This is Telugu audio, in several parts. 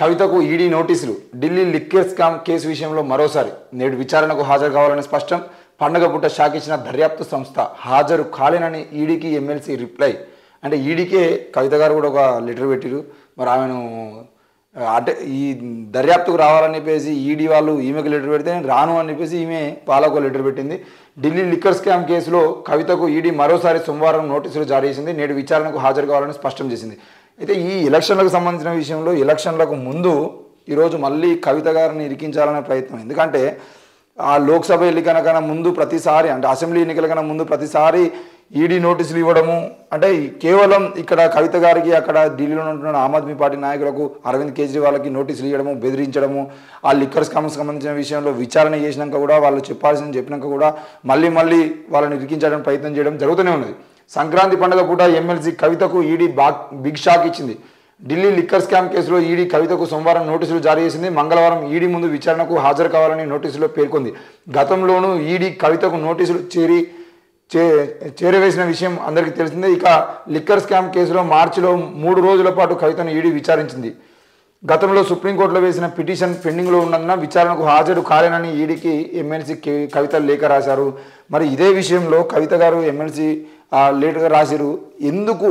కవితకు ఈడీ నోటీసులు. ఢిల్లీ లిక్కర్ స్కామ్ కేసు విషయంలో మరోసారి నేడు విచారణకు హాజరు కావాలని స్పష్టం. పండగ పూట షాక్ ఇచ్చిన దర్యాప్తు సంస్థ హాజరు కాలేనని ఈడీకి ఎమ్మెల్సీ రిప్లై. అంటే ఈడీకే కవిత గారు కూడా ఒక లెటర్ పెట్టిరు. మరి ఆమెను అంటే ఈ దర్యాప్తుకు రావాలని చెప్పేసి ఈడీ వాళ్ళు ఈమెకు లెటర్ పెడితే నేను రాను అని చెప్పేసి ఈమె వాళ్ళకు లెటర్ పెట్టింది. ఢిల్లీ లిక్కర్ స్కామ్ కేసులో కవితకు ఈడీ మరోసారి సోమవారం నోటీసులు జారీ చేసింది. నేడు విచారణకు హాజరు కావాలని స్పష్టం చేసింది. అయితే ఈ ఎలక్షన్లకు సంబంధించిన విషయంలో ఎలక్షన్లకు ముందు ఈరోజు మళ్ళీ కవిత గారిని ఇరికించాలనే ప్రయత్నం. ఎందుకంటే ఆ లోక్సభ ఎన్నికల కన్నా ముందు ప్రతిసారి, అంటే అసెంబ్లీ ఎన్నికల కన్నా ముందు ప్రతిసారి ఈడీ నోటీసులు ఇవ్వడము, అంటే కేవలం ఇక్కడ కవిత గారికి అక్కడ ఢిల్లీలో ఉంటున్న ఆమ్ ఆద్మీ పార్టీ నాయకులకు అరవింద్ కేజ్రీవాల్కి నోటీసులు ఇవ్వడము, బెదిరించడము, ఆ లిక్కర్ స్కామ్కి సంబంధించిన విషయంలో విచారణ చేసినాక కూడా వాళ్ళు చెప్పాల్సింది చెప్పినాక కూడా మళ్ళీ వాళ్ళని ఇరికించడానికి ప్రయత్నం చేయడం జరుగుతూనే ఉన్నది. సంక్రాంతి పండుగ పూట ఎమ్మెల్సీ కవితకు ఈడీ బిగ్ షాక్ ఇచ్చింది. ఢిల్లీ లిక్కర్ స్కామ్ కేసులో ఈడీ కవితకు సోమవారం నోటీసులు జారీ చేసింది. మంగళవారం ఈడీ ముందు విచారణకు హాజరు కావాలని నోటీసులో పేర్కొంది. గతంలోనూ ఈడీ కవితకు నోటీసులు చేరవేసిన విషయం అందరికీ తెలిసిందే. ఇక లిక్కర్ స్కామ్ కేసులో మార్చిలో 3 రోజుల పాటు కవితను ఈడీ విచారించింది. గతంలో సుప్రీంకోర్టులో వేసిన పిటిషన్ పెండింగ్లో ఉన్నందున విచారణకు హాజరు కాలేనని ఈడీకి ఎమ్మెల్సీ కవిత లేఖ రాశారు. మరి ఇదే విషయంలో కవిత గారు ఎమ్మెల్సీ లేఖగా రాశారు. ఎందుకు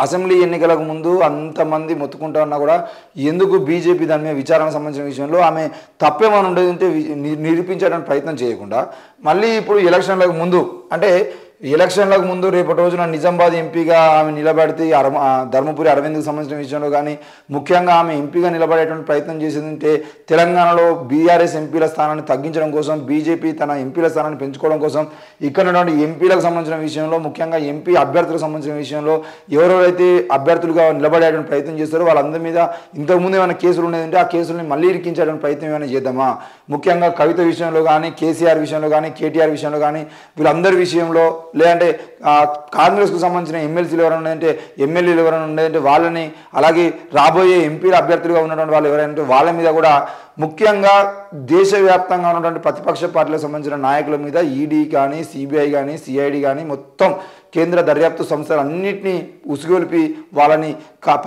అసెంబ్లీ ఎన్నికలకు ముందు అంతమంది మొత్తుకుంటా ఉన్నా కూడా ఎందుకు బీజేపీ దాని మీద విచారణకు సంబంధించిన విషయంలో ఆమె తప్పేమని ఉండేది ఉంటే నిరూపించడానికి ప్రయత్నం చేయకుండా మళ్ళీ ఇప్పుడు ఎలక్షన్లకు ముందు, అంటే ఎలక్షన్లకు ముందు రేపటి రోజున నిజామాబాద్ ఎంపీగా ఆమె నిలబడితే ధర్మపురి అరవింద్కి సంబంధించిన విషయంలో కానీ ముఖ్యంగా ఆమె ఎంపీగా నిలబడేటువంటి ప్రయత్నం చేసిందంటే తెలంగాణలో బీఆర్ఎస్ ఎంపీల స్థానాన్ని తగ్గించడం కోసం, బీజేపీ తన ఎంపీల స్థానాన్ని పెంచుకోవడం కోసం ఇక్కడ ఉన్నటువంటి ఎంపీలకు సంబంధించిన విషయంలో, ముఖ్యంగా ఎంపీ అభ్యర్థులకు సంబంధించిన విషయంలో ఎవరెవరైతే అభ్యర్థులుగా నిలబడేటువంటి ప్రయత్నం చేస్తారో వాళ్ళందరి మీద ఇంతకుముందు ఏమైనా కేసులు ఉండేదంటే ఆ కేసుల్ని మళ్ళీ ఇరికించేటువంటి ప్రయత్నం ఏమైనా చేద్దామా. ముఖ్యంగా కవిత విషయంలో కానీ, కేసీఆర్ విషయంలో కానీ, కేటీఆర్ విషయంలో కానీ, వీళ్ళందరి విషయంలో, లేదంటే కాంగ్రెస్కు సంబంధించిన ఎమ్మెల్సీలు ఎవరైనా ఉన్నాయంటే, ఎమ్మెల్యేలు ఎవరైనా ఉన్నాయంటే వాళ్ళని, అలాగే రాబోయే ఎంపీల అభ్యర్థులుగా ఉన్నటువంటి వాళ్ళు ఎవరైనా వాళ్ళ మీద కూడా, ముఖ్యంగా దేశవ్యాప్తంగా ఉన్నటువంటి ప్రతిపక్ష పార్టీలకు సంబంధించిన నాయకుల మీద ఈడీ కానీ, సిబిఐ కానీ, సిఐడి కానీ మొత్తం కేంద్ర దర్యాప్తు సంస్థలు అన్నింటినీ ఉసుగొలిపి వాళ్ళని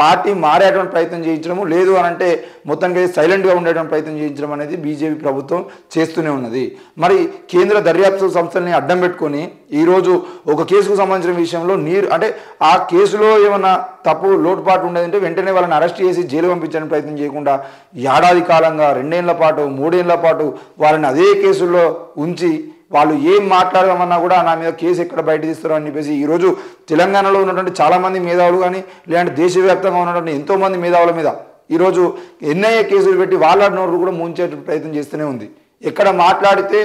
పార్టీ మారేటువంటి ప్రయత్నం చేయించడము, లేదు అని అంటే మొత్తానికి సైలెంట్గా ఉండేటువంటి ప్రయత్నం చేయించడం అనేది బీజేపీ ప్రభుత్వం చేస్తూనే ఉన్నది. మరి కేంద్ర దర్యాప్తు సంస్థల్ని అడ్డం పెట్టుకొని ఈరోజు ఒక కేసుకు సంబంధించిన విషయంలో అంటే ఆ కేసులో ఏమన్నా తప్పు లోటుపాటు ఉండేదంటే వెంటనే వాళ్ళని అరెస్ట్ చేసి జైలు పంపించడానికి ప్రయత్నం చేయకుండా ఏడాది కాలంగా 2 ఏళ్ల పాటు 3 ఏళ్ల పాటు వాళ్ళని అదే కేసుల్లో ఉంచి వాళ్ళు ఏం మాట్లాడమన్నా కూడా నా మీద కేసు ఎక్కడ బయట తీస్తారో అని చెప్పేసి ఈరోజు తెలంగాణలో ఉన్నటువంటి చాలామంది మేధావులు కానీ, లేదంటే దేశవ్యాప్తంగా ఉన్నటువంటి ఎంతోమంది మేధావుల మీద ఈరోజు ఎన్ఐఏ కేసులు పెట్టి వాళ్ళ నోరు కూడా ముంచే ప్రయత్నం చేస్తూనే ఉంది. ఎక్కడ మాట్లాడితే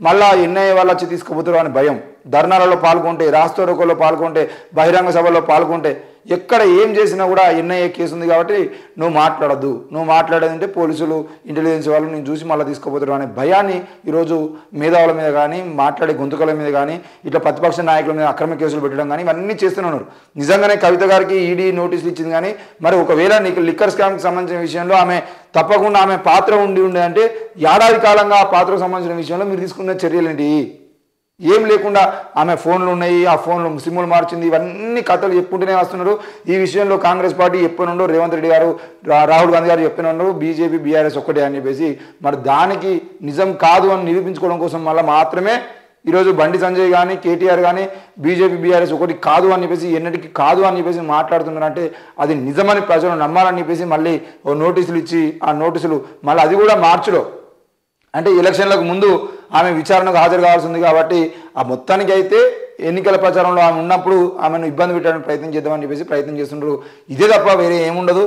మళ్ళా ఎన్ఐఏ వాళ్ళు వచ్చి తీసుకుపోతారు అని భయం. ధర్నాలలో పాల్గొంటే, రాస్తారోకోలో పాల్గొంటే, బహిరంగ సభలో పాల్గొంటే, ఎక్కడ ఏం చేసినా కూడా ఎన్ఐఏ కేసు ఉంది కాబట్టి నువ్వు మాట్లాడద్దు, నువ్వు మాట్లాడేదంటే పోలీసులు, ఇంటెలిజెన్స్ వాళ్ళు నేను చూసి మళ్ళీ తీసుకుపోతారు అనే భయాన్ని ఈరోజు మేధావుల మీద కానీ, మాట్లాడే గొంతుకల మీద కానీ, ఇట్లా ప్రతిపక్ష నాయకుల మీద అక్రమ కేసులు పెట్టడం కానీ ఇవన్నీ చేస్తూనే ఉన్నారు. నిజంగానే కవిత గారికి ఈడీ నోటీసులు ఇచ్చింది కానీ, మరి ఒకవేళ నీకు లిక్కర్ స్కామ్కి సంబంధించిన విషయంలో ఆమె తప్పకుండా ఆమె పాత్ర ఉండేదంటే ఏడాది కాలంగా ఆ పాత్రకు సంబంధించిన విషయంలో మీరు తీసుకున్న చర్యలేంటి? ఏం లేకుండా ఆమె ఫోన్లు ఉన్నాయి, ఆ ఫోన్లో సిమ్ములు మార్చింది, ఇవన్నీ కథలు చెప్పుకుంటూనే వస్తున్నారు. ఈ విషయంలో కాంగ్రెస్ పార్టీ చెప్పనుండో, రేవంత్ రెడ్డి గారు, రాహుల్ గాంధీ గారు చెప్పనుండో బీజేపీ బీఆర్ఎస్ ఒక్కటే అని చెప్పేసి, మరి దానికి నిజం కాదు అని నిరూపించుకోవడం కోసం మళ్ళీ మాత్రమే ఈరోజు బండి సంజయ్ కానీ, కేటీఆర్ కానీ బీజేపీ బీఆర్ఎస్ ఒకటి కాదు అని చెప్పేసి, ఎన్నటికీ కాదు అని చెప్పేసి మాట్లాడుతున్నారంటే అది నిజమని ప్రజలు నమ్మాలని చెప్పేసి మళ్ళీ ఓ నోటీసులు ఇచ్చి, ఆ నోటీసులు మళ్ళీ అది కూడా మార్చిలో, అంటే ఎలక్షన్లకు ముందు ఆమె విచారణకు హాజరు కావాల్సింది కాబట్టి ఆ మొత్తానికి అయితే ఎన్నికల ప్రచారంలో ఆమె ఉన్నప్పుడు ఆమెను ఇబ్బంది పెట్టడానికి ప్రయత్నం చేద్దామని చెప్పేసి ప్రయత్నం చేస్తుంటారు. ఇదే తప్ప వేరే ఏముండదు.